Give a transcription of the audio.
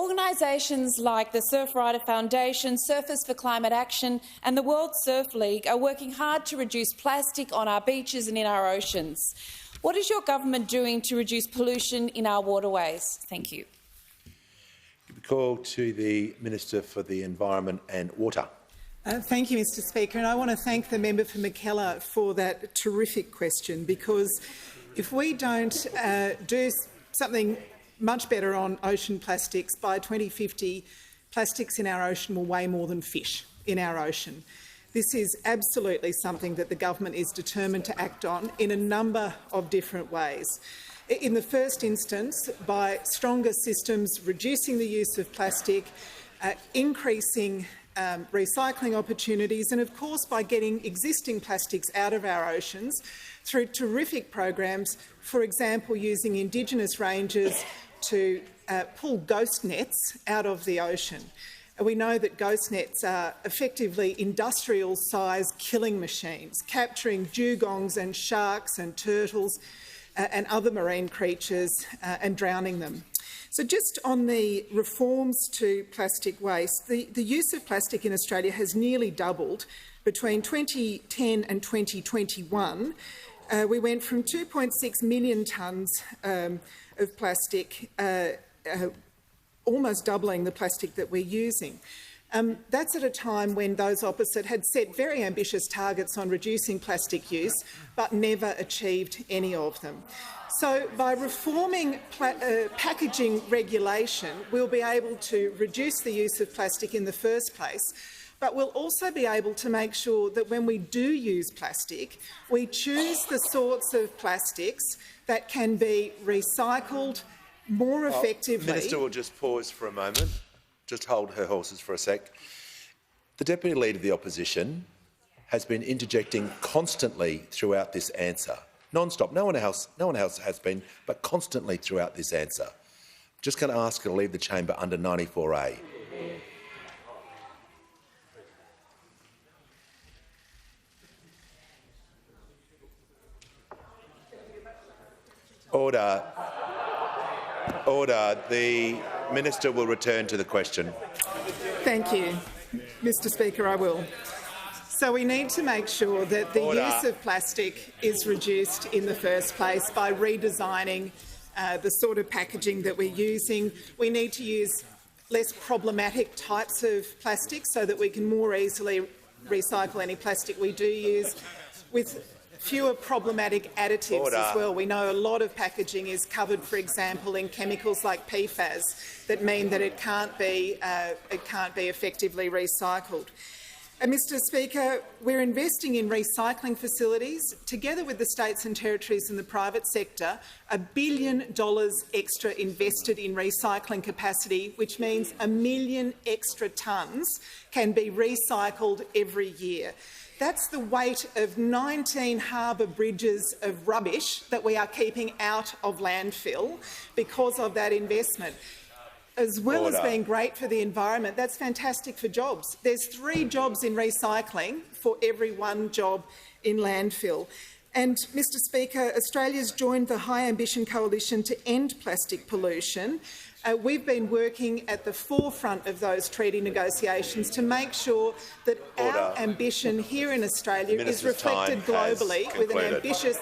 Organisations like the Surfrider Foundation, Surfers for Climate Action and the World Surf League are working hard to reduce plastic on our beaches and in our oceans. What is your government doing to reduce pollution in our waterways? Thank you. Call to the Minister for the Environment and Water. Thank you, Mr Speaker, and I want to thank the member for Mackellar for that terrific question, because if we don't do something much better on ocean plastics, by 2050 plastics in our ocean will weigh more than fish in our ocean. This is absolutely something that the government is determined to act on in a number of different ways. In the first instance, by stronger systems, reducing the use of plastic, increasing recycling opportunities, and of course by getting existing plastics out of our oceans through terrific programs, for example using Indigenous rangers to pull ghost nets out of the ocean. We know that ghost nets are effectively industrial-sized killing machines, capturing dugongs and sharks and turtles and other marine creatures and drowning them. So just on the reforms to plastic waste, the use of plastic in Australia has nearly doubled. Between 2010 and 2021, we went from 2.6 million tonnes of plastic, almost doubling the plastic that we're using. That's at a time when those opposite had set very ambitious targets on reducing plastic use, but never achieved any of them. So by reforming packaging regulation, we'll be able to reduce the use of plastic in the first place, but we'll also be able to make sure that when we do use plastic, we choose the sorts of plastics that can be recycled more effectively. The Minister will just pause for a moment. Just hold her horses for a sec. The Deputy Leader of the Opposition has been interjecting constantly throughout this answer. Non-stop. No one else has been, but constantly throughout this answer. Just going to ask her to leave the chamber under 94A. Order. Order. The Minister will return to the question. Thank you, Mr Speaker. I will. So we need to make sure that the use of plastic is reduced in the first place by redesigning the sort of packaging that we're using. We need to use less problematic types of plastic so that we can more easily recycle any plastic we do use, with fewer problematic additives as well. We know a lot of packaging is covered, for example, in chemicals like PFAS that mean that it can't be effectively recycled. Mr Speaker, we're investing in recycling facilities. Together with the states and territories and the private sector, $1 billion extra invested in recycling capacity, which means 1 million extra tonnes can be recycled every year. That's the weight of 19 harbour bridges of rubbish that we are keeping out of landfill because of that investment. As well as being great for the environment, that's fantastic for jobs. There's 3 jobs in recycling for every 1 job in landfill. And, Mr Speaker, Australia's joined the High Ambition Coalition to end plastic pollution. We've been working at the forefront of those treaty negotiations to make sure that our ambition here in Australia is reflected globally with an ambitious